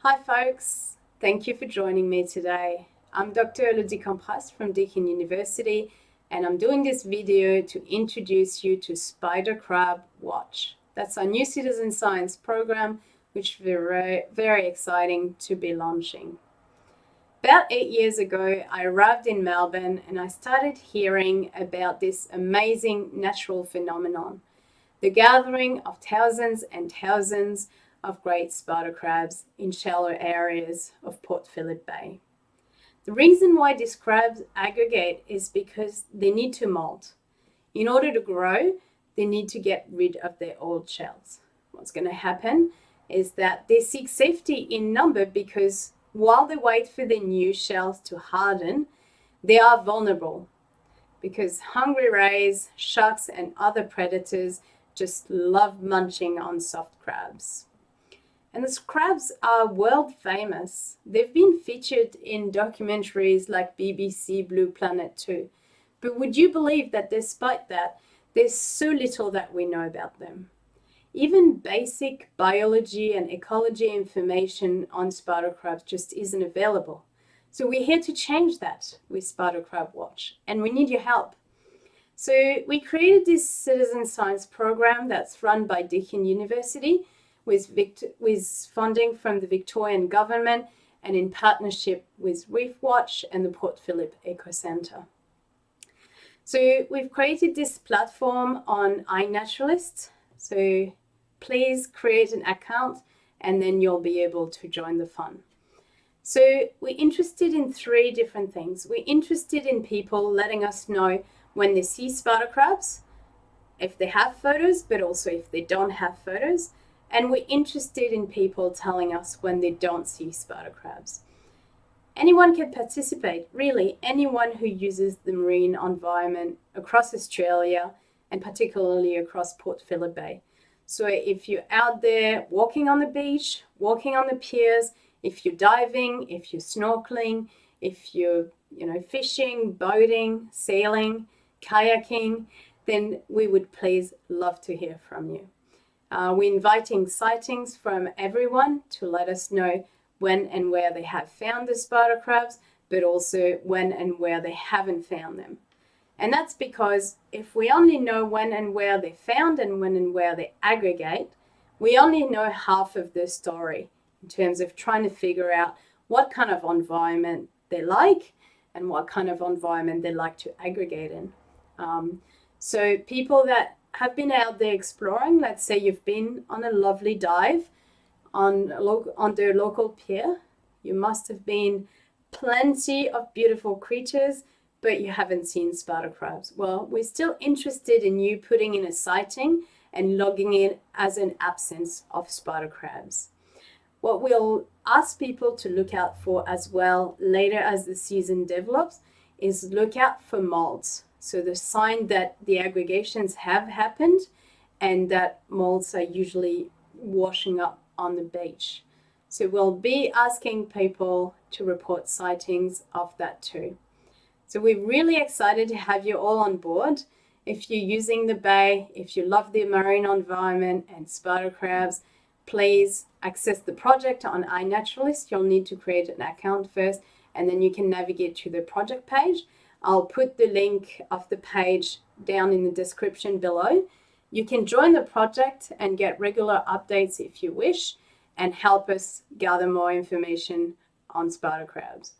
Hi folks, thank you for joining me today. I'm Dr. Elodie Compras from Deakin University and I'm doing this video to introduce you to Spider Crab Watch. That's our new citizen science program which we're very exciting to be launching. About 8 years ago, I arrived in Melbourne and I started hearing about this amazing natural phenomenon, the gathering of thousands and thousands of great spider crabs in shallow areas of Port Phillip Bay. The reason why these crabs aggregate is because they need to molt. In order to grow, they need to get rid of their old shells. What's going to happen is that they seek safety in number because while they wait for their new shells to harden, they are vulnerable because hungry rays, sharks and other predators just love munching on soft crabs. And these crabs are world famous. They've been featured in documentaries like BBC Blue Planet 2. But would you believe that despite that, there's so little that we know about them? Even basic biology and ecology information on spider crabs just isn't available. So we're here to change that with Spider Crab Watch, and we need your help. So we created this citizen science program that's run by Deakin University with funding from the Victorian government and in partnership with ReefWatch and the Port Phillip EcoCentre. So we've created this platform on iNaturalist. So please create an account and then you'll be able to join the fun. So we're interested in 3 different things. We're interested in people letting us know when they see spider crabs, if they have photos, but also if they don't have photos. And we're interested in people telling us when they don't see spider crabs. Anyone can participate, really, anyone who uses the marine environment across Australia and particularly across Port Phillip Bay. So if you're out there walking on the beach, walking on the piers, if you're diving, if you're snorkeling, if you're fishing, boating, sailing, kayaking, then we would please love to hear from you. We're inviting sightings from everyone to let us know when and where they have found the spider crabs, but also when and where they haven't found them. And that's because if we only know when and where they're found and when and where they aggregate, we only know half of the story in terms of trying to figure out what kind of environment they like and what kind of environment they like to aggregate in. So people that have been out there exploring, let's say you've been on a lovely dive on the local pier, you must have been plenty of beautiful creatures, but you haven't seen spider crabs. Well, we're still interested in you putting in a sighting and logging in as an absence of spider crabs. What we'll ask people to look out for as well later as the season develops is look out for molts. So the sign that the aggregations have happened and that molts are usually washing up on the beach. So we'll be asking people to report sightings of that too. So we're really excited to have you all on board. If you're using the bay, if you love the marine environment and spider crabs, please access the project on iNaturalist. You'll need to create an account first and then you can navigate to the project page. I'll put the link of the page down in the description below. You can join the project and get regular updates if you wish and help us gather more information on spider crabs.